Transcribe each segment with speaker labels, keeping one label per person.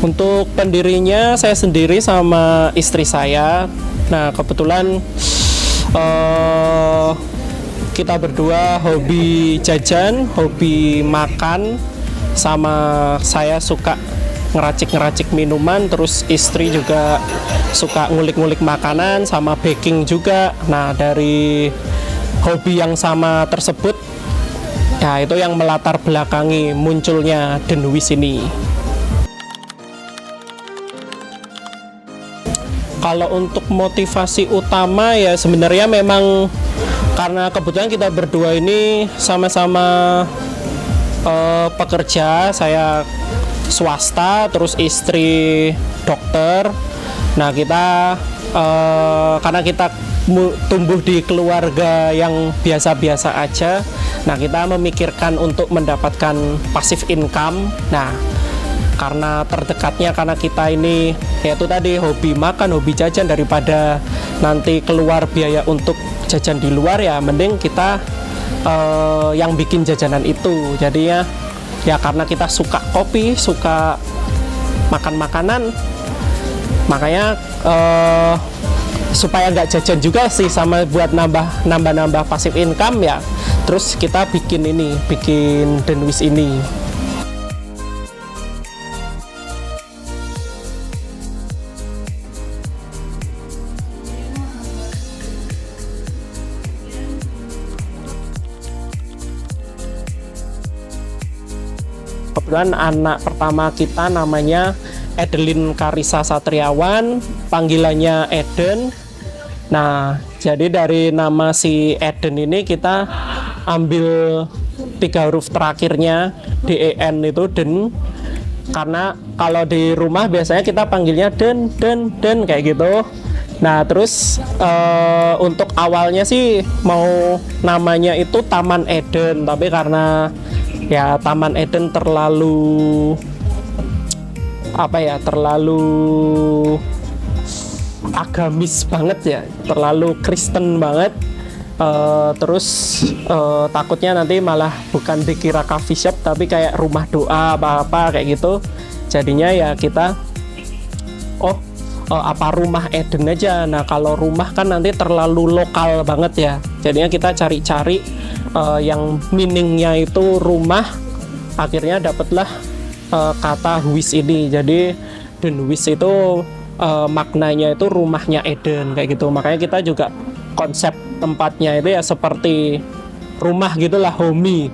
Speaker 1: Untuk pendirinya saya sendiri sama istri saya. Nah, kebetulan kita berdua hobi jajan, hobi makan, sama saya suka ngeracik-ngeracik minuman, terus istri juga suka ngulik-ngulik makanan sama baking juga. Nah, dari hobi yang sama tersebut, ya itu yang melatar belakangi munculnya Denwis ini. Kalau untuk motivasi utama ya sebenarnya memang karena kebetulan kita berdua ini sama-sama pekerja, saya swasta, terus istri dokter. Nah kita karena kita tumbuh di keluarga yang biasa-biasa aja, nah kita memikirkan untuk mendapatkan passive income. Nah karena terdekatnya, karena kita ini yaitu tadi hobi makan, hobi jajan, daripada nanti keluar biaya untuk jajan di luar, ya mending kita yang bikin jajanan itu. Jadinya ya karena kita suka kopi, suka makan makanan, makanya supaya nggak jajan juga sih, sama buat nambah passive income ya, terus kita bikin Denwis ini. Kebetulan anak pertama kita namanya Edelin Karissa Satriawan, panggilannya Eden. Nah, jadi dari nama si Eden ini kita ambil 3 huruf terakhirnya, DEN itu Den. Karena kalau di rumah biasanya kita panggilnya Den kayak gitu. Nah, terus untuk awalnya sih mau namanya itu Taman Eden, tapi karena ya Taman Eden terlalu agamis banget ya, terlalu Kristen banget. Terus takutnya nanti malah bukan dikira coffee shop tapi kayak rumah doa apa kayak gitu. Jadinya ya kita apa rumah Eden aja. Nah kalau rumah kan nanti terlalu lokal banget ya, jadinya kita cari-cari yang meaningnya itu rumah. Akhirnya dapatlah kata Huis ini. Jadi Denwis itu maknanya itu rumahnya Eden kayak gitu. Makanya kita juga konsep tempatnya itu ya seperti rumah gitulah, homey.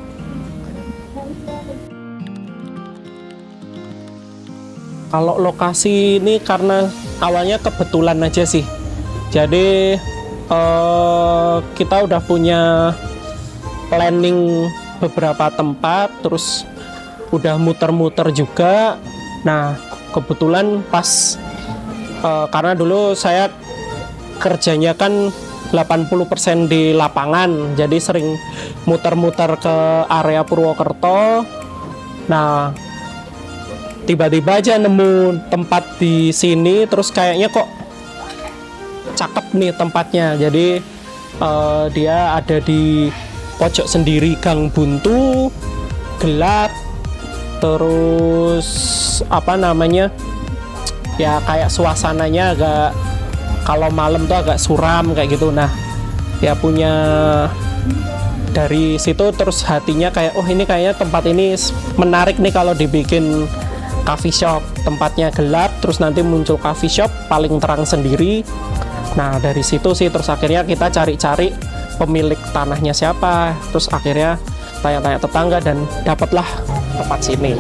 Speaker 1: Kalau lokasi ini karena awalnya kebetulan aja sih. Jadi kita udah punya planning beberapa tempat, terus udah muter-muter juga. Nah kebetulan pas karena dulu saya kerjanya kan 80% di lapangan, jadi sering muter-muter ke area Purwokerto. Nah tiba-tiba aja nemu tempat di sini, terus kayaknya kok cakep nih tempatnya. Jadi dia ada di pojok sendiri, gang buntu, gelap, terus ya kayak suasananya agak, kalau malam tuh agak suram kayak gitu. Nah ya punya dari situ terus hatinya kayak ini kayaknya tempat ini menarik nih kalau dibikin coffee shop. Tempatnya gelap, terus nanti muncul coffee shop paling terang sendiri. Nah dari situ sih terus akhirnya kita cari-cari pemilik tanahnya siapa, terus akhirnya tanya-tanya tetangga dan dapatlah tempat sini.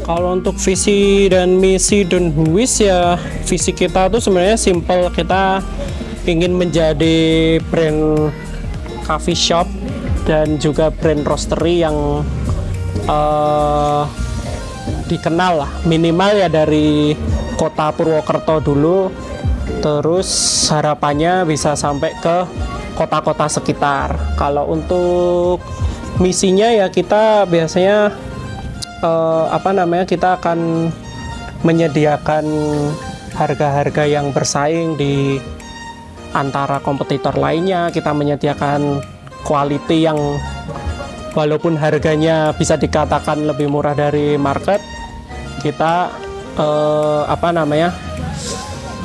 Speaker 1: Kalau untuk visi dan misi Denwis ya, visi kita tuh sebenarnya simple. Kita ingin menjadi brand coffee shop dan juga brand roastery yang dikenal lah, minimal ya dari kota Purwokerto dulu, terus harapannya bisa sampai ke kota-kota sekitar. Kalau untuk misinya ya kita biasanya kita akan menyediakan harga-harga yang bersaing di antara kompetitor lainnya. Kita menyediakan quality yang walaupun harganya bisa dikatakan lebih murah dari market, kita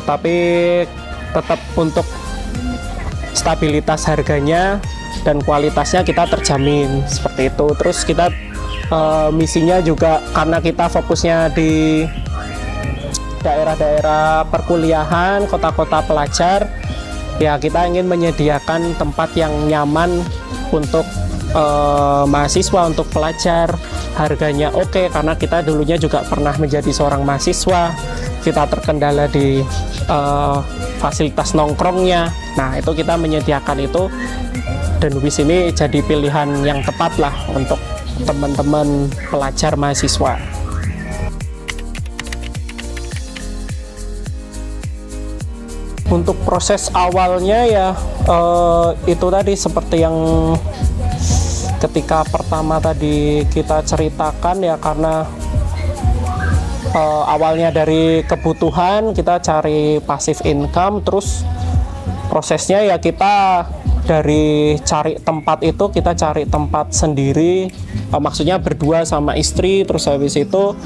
Speaker 1: tapi tetap untuk stabilitas harganya dan kualitasnya kita terjamin seperti itu. Terus kita misinya juga karena kita fokusnya di daerah-daerah perkuliahan, kota-kota pelajar, ya kita ingin menyediakan tempat yang nyaman untuk mahasiswa, untuk pelajar, harganya oke, karena kita dulunya juga pernah menjadi seorang mahasiswa, kita terkendala di fasilitas nongkrongnya. Nah itu kita menyediakan itu, dan WIS ini jadi pilihan yang tepat lah untuk teman-teman pelajar mahasiswa. Untuk proses awalnya ya itu tadi seperti yang ketika pertama tadi kita ceritakan ya, karena awalnya dari kebutuhan kita cari passive income, terus prosesnya ya kita dari cari tempat itu kita cari tempat sendiri, maksudnya berdua sama istri, terus habis itu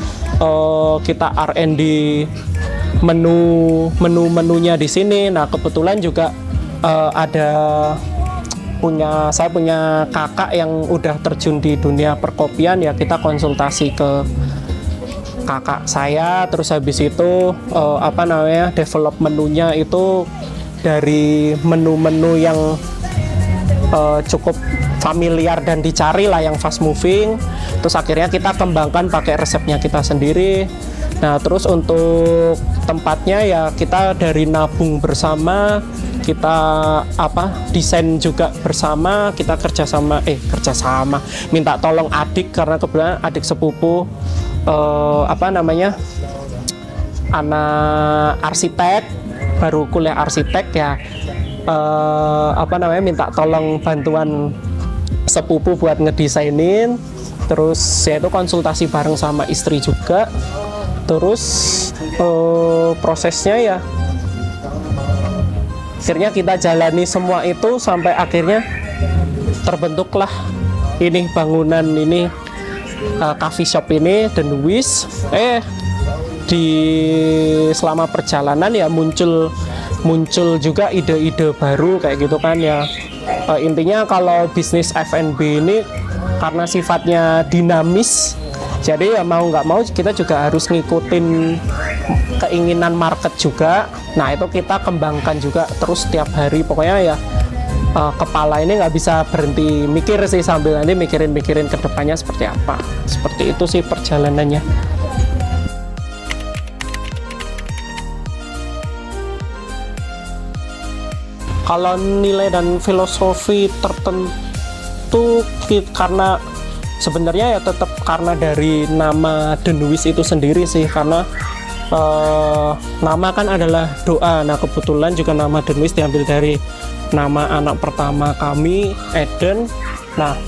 Speaker 1: kita R&D menu-menunya di sini. Nah kebetulan juga saya punya kakak yang udah terjun di dunia perkopian, ya kita konsultasi ke kakak saya, terus habis itu develop menunya itu dari menu-menu yang cukup familiar dan dicari lah, yang fast moving. Terus akhirnya kita kembangkan pakai resepnya kita sendiri. Nah terus untuk tempatnya ya kita dari nabung bersama, kita desain juga bersama, kita kerjasama minta tolong adik, karena kebetulan adik sepupu anak arsitek, baru kuliah arsitek ya, minta tolong bantuan sepupu buat ngedesainin. Terus ya itu konsultasi bareng sama istri juga. Terus prosesnya ya akhirnya kita jalani semua itu sampai akhirnya terbentuklah ini bangunan ini, coffee shop ini, The Nuwis. Di selama perjalanan ya muncul juga ide-ide baru kayak gitu kan ya. Intinya kalau bisnis F&B ini karena sifatnya dinamis, jadi ya mau nggak mau kita juga harus ngikutin keinginan market juga. Nah itu kita kembangkan juga terus setiap hari, pokoknya ya kepala ini nggak bisa berhenti mikir sih, sambil nanti mikirin ke depannya seperti apa. Seperti itu sih perjalanannya. Kalau nilai dan filosofi tertentu, karena sebenarnya ya tetap karena dari nama The Nuwis itu sendiri sih, karena nama kan adalah doa. Nah kebetulan juga nama The Nuwis diambil dari nama anak pertama kami, Eden. Nah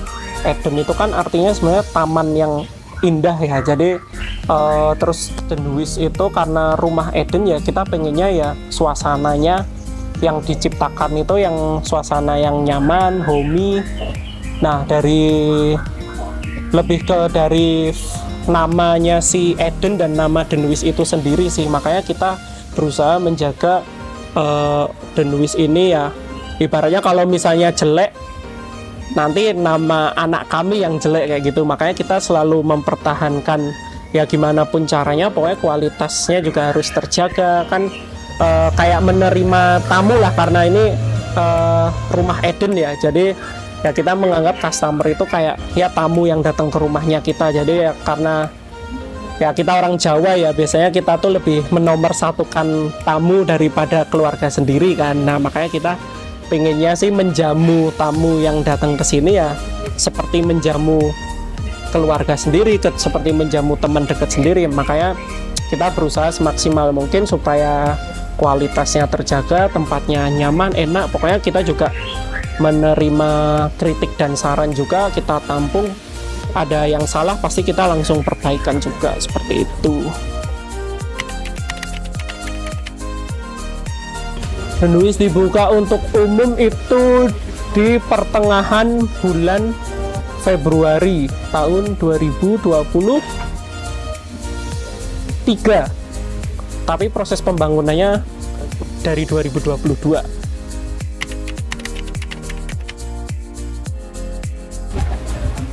Speaker 1: Eden itu kan artinya sebenarnya taman yang indah ya. Jadi terus The Nuwis itu karena rumah Eden ya, kita pengennya ya suasananya yang diciptakan itu yang suasana yang nyaman, homey. Nah lebih dari namanya si Eden dan nama The Nuwis itu sendiri sih, makanya kita berusaha menjaga The Nuwis ini ya, ibaratnya kalau misalnya jelek nanti nama anak kami yang jelek kayak gitu. Makanya kita selalu mempertahankan ya gimana pun caranya, pokoknya kualitasnya juga harus terjaga kan. Kayak menerima tamu lah, karena ini rumah Eden ya, jadi ya kita menganggap customer itu kayak ya tamu yang datang ke rumahnya kita. Jadi ya karena ya kita orang Jawa ya, biasanya kita tuh lebih menomorsatukan tamu daripada keluarga sendiri kan. Nah makanya kita pengennya sih menjamu tamu yang datang ke sini ya seperti menjamu keluarga sendiri, seperti menjamu teman dekat sendiri. Makanya kita berusaha semaksimal mungkin supaya kualitasnya terjaga, tempatnya nyaman, enak. Pokoknya kita juga menerima kritik dan saran juga, kita tampung. Ada yang salah pasti kita langsung perbaikan juga, seperti itu. Denwis dibuka untuk umum itu di pertengahan bulan Februari tahun 2023, tapi proses pembangunannya dari 2022.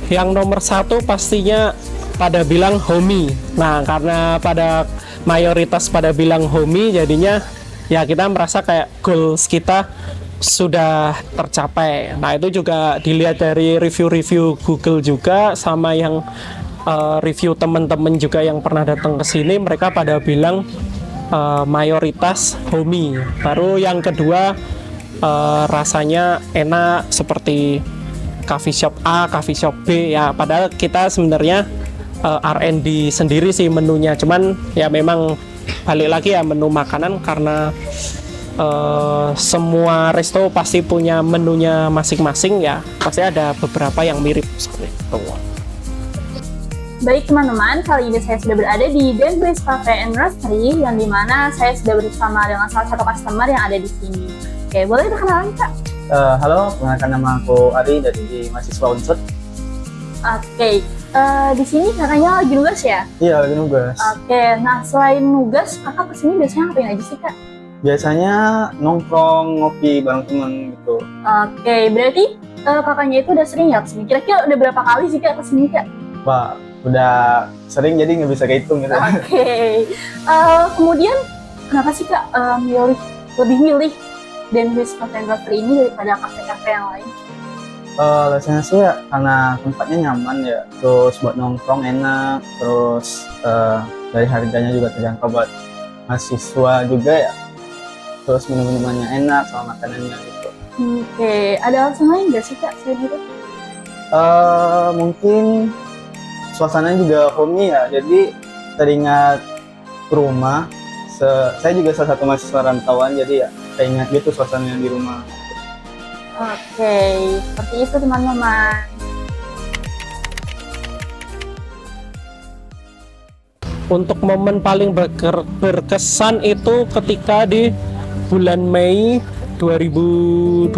Speaker 1: Yang nomor satu pastinya pada bilang homey. Nah, karena pada mayoritas pada bilang homey, jadinya ya kita merasa kayak goals kita sudah tercapai. Nah, itu juga dilihat dari review-review Google juga, sama yang review teman-teman juga yang pernah datang ke sini, mereka pada bilang mayoritas homey. Baru yang kedua rasanya enak seperti coffee shop A, coffee shop B ya. Padahal kita sebenarnya R&D sendiri sih menunya, cuman ya memang balik lagi ya menu makanan, karena semua resto pasti punya menunya masing-masing ya, pasti ada beberapa yang mirip seperti itu.
Speaker 2: Baik teman-teman, kali ini saya sudah berada di Denwis Cafe and Roastery, yang dimana saya sudah bersama dengan salah satu customer yang ada di sini. Oke, boleh perkenalan Kak?
Speaker 3: Halo, perkenalkan nama aku Ari dari mahasiswa Unsur.
Speaker 2: Oke, di sini katanya lagi nugas ya?
Speaker 3: Iya, lagi nugas.
Speaker 2: Oke, nah selain nugas, kakak kesini biasanya ngapain aja sih Kak?
Speaker 3: Biasanya nongkrong, ngopi bareng temen gitu.
Speaker 2: Oke, berarti kakaknya itu udah sering ya kesini? Kira-kira udah berapa kali sih Kak kesini Kak?
Speaker 3: Wah, udah sering jadi nggak bisa kehitung gitu.
Speaker 2: Oke, kemudian kenapa sih Kak lebih milih Denwis Cafe and Roastery ini daripada kafe-kafe yang lain?
Speaker 3: Alasannya sih ya karena tempatnya nyaman ya, terus buat nongkrong enak, terus dari harganya juga terjangkau buat mahasiswa juga ya, terus minum-minumannya enak sama makanannya gitu.
Speaker 2: Oke, ada alasan lain nggak sih Kak selain itu?
Speaker 3: Mungkin suasananya juga homey ya, jadi teringat rumah. Saya juga salah satu mahasiswa rantauan, jadi ya teringat gitu suasananya di rumah.
Speaker 2: Oke, seperti itu teman-teman.
Speaker 1: Untuk momen paling berkesan itu ketika di bulan Mei 2024.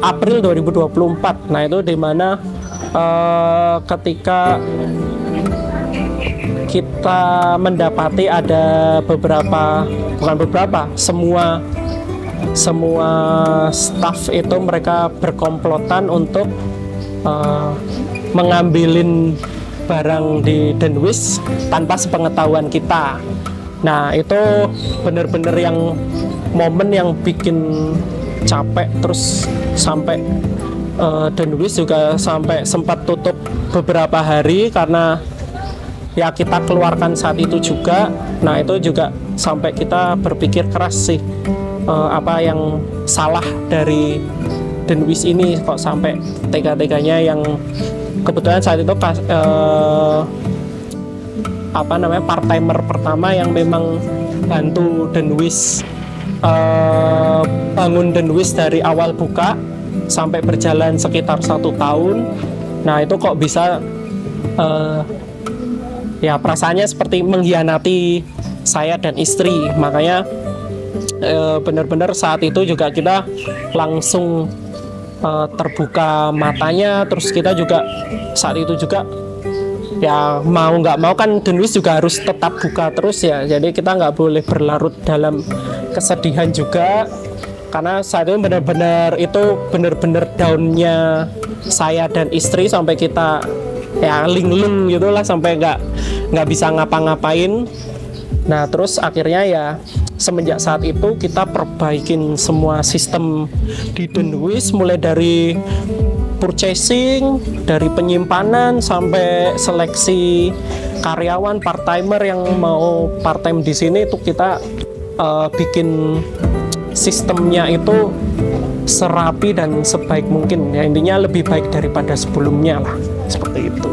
Speaker 1: April 2024. Nah, itu dimana ketika kita mendapati ada semua staff itu mereka berkomplotan untuk mengambilin barang di Denwis tanpa sepengetahuan kita. Nah, itu benar-benar yang momen yang bikin capek, terus sampai Denwis juga sampai sempat tutup beberapa hari karena ya kita keluarkan saat itu juga. Nah, itu juga sampai kita berpikir keras sih, apa yang salah dari Denwis ini kok sampai tega-teganya. Yang kebetulan saat itu part-timer pertama yang memang bantu Denwis bangun Denwis dari awal buka sampai berjalan sekitar 1 tahun. Nah, itu kok bisa ya perasaannya seperti mengkhianati saya dan istri. Makanya benar-benar saat itu juga kita langsung terbuka matanya. Terus kita juga saat itu juga ya mau nggak mau kan Denwis juga harus tetap buka terus ya, jadi kita nggak boleh berlarut dalam kesedihan juga, karena saat itu benar-benar downnya saya dan istri sampai kita ya linglung gitulah, sampai nggak bisa ngapa-ngapain. Nah, terus akhirnya ya semenjak saat itu kita perbaikin semua sistem di Denwis, mulai dari purchasing, dari penyimpanan sampai seleksi karyawan part-timer yang mau part-time di sini. Itu kita bikin sistemnya itu serapi dan sebaik mungkin ya, intinya lebih baik daripada sebelumnya lah, seperti itu.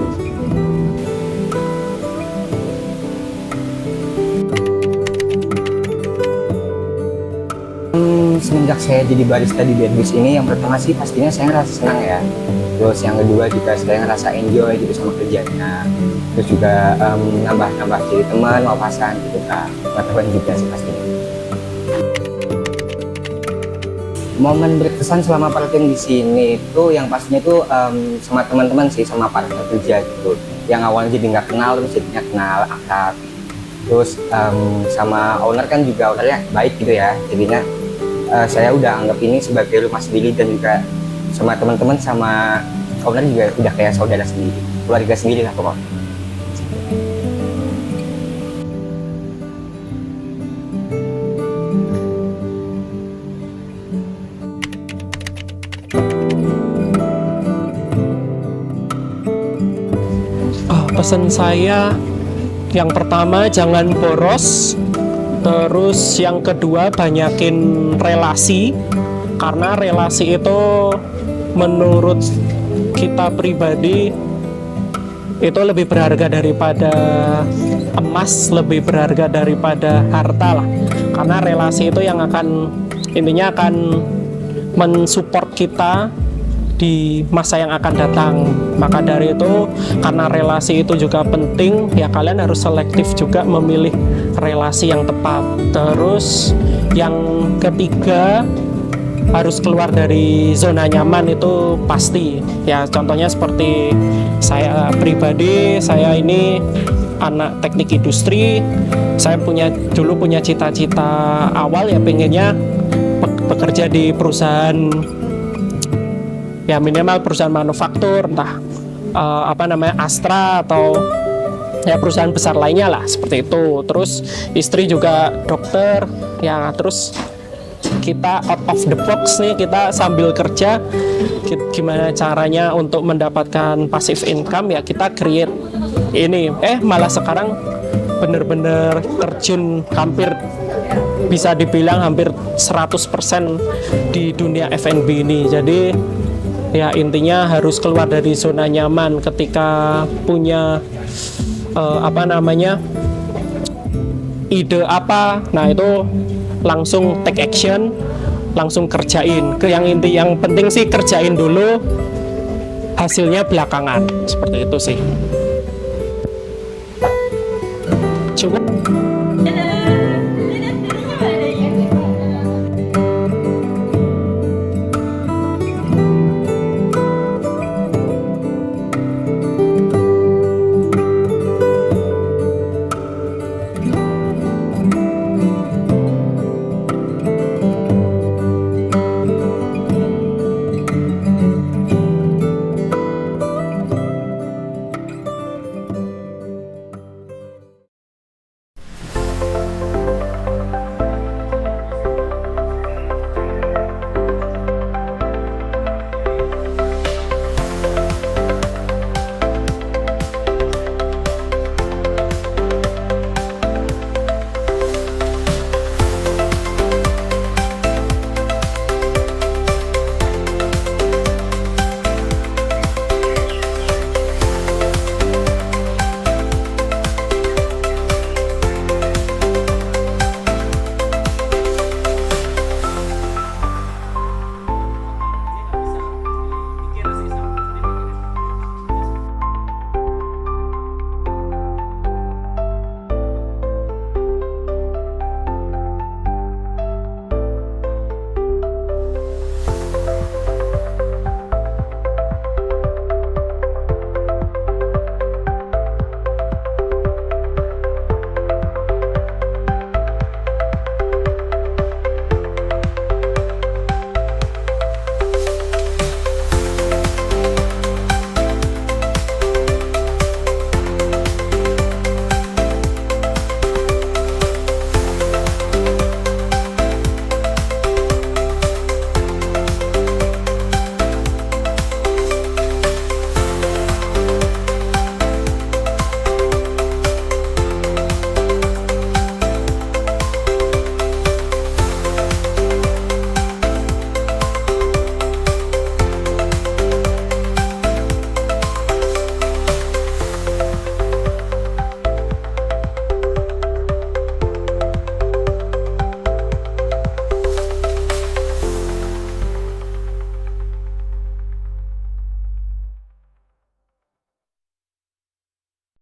Speaker 4: Semenjak saya jadi barista di Denbis ini, yang pertama sih pastinya saya ngerasa senang ya. Terus yang kedua juga saya ngerasa enjoy gitu sama kerjanya. Terus juga nambah-nambah jadi teman, wawasan gitu kan. Pengetahuan juga sih pastinya. Momen berkesan selama praktek di sini itu yang pastinya itu sama teman-teman sih, sama partner kerja gitu. Yang awalnya jadi nggak kenal, terus jadinya kenal, akrab. Terus sama owner kan juga ownernya baik gitu ya, jadinya saya udah anggap ini sebagai rumah sendiri, dan juga sama teman-teman sama owner juga udah kayak saudara sendiri, keluarga sendiri lah pokoknya.
Speaker 1: Pesan saya yang pertama jangan boros, terus yang kedua banyakin relasi, karena relasi itu menurut kita pribadi itu lebih berharga daripada emas, lebih berharga daripada harta lah, karena relasi itu yang akan intinya akan mensupport kita di masa yang akan datang. Maka dari itu, karena relasi itu juga penting ya, kalian harus selektif juga memilih relasi yang tepat. Terus yang ketiga, harus keluar dari zona nyaman, itu pasti ya. Contohnya seperti saya pribadi, saya ini anak teknik industri. Saya dulu punya cita-cita awal ya, pengennya bekerja di perusahaan ya, minimal perusahaan manufaktur, entah Astra atau ya perusahaan besar lainnya lah, seperti itu. Terus istri juga dokter ya, terus kita out of the box nih, kita sambil kerja gimana caranya untuk mendapatkan passive income ya, kita create ini. Malah sekarang bener-bener terjun hampir bisa dibilang hampir 100% di dunia F&B ini. Jadi ya intinya harus keluar dari zona nyaman. Ketika punya ide apa, nah itu langsung take action, langsung kerjain. Yang penting sih kerjain dulu, hasilnya belakangan, seperti itu sih. Cukup.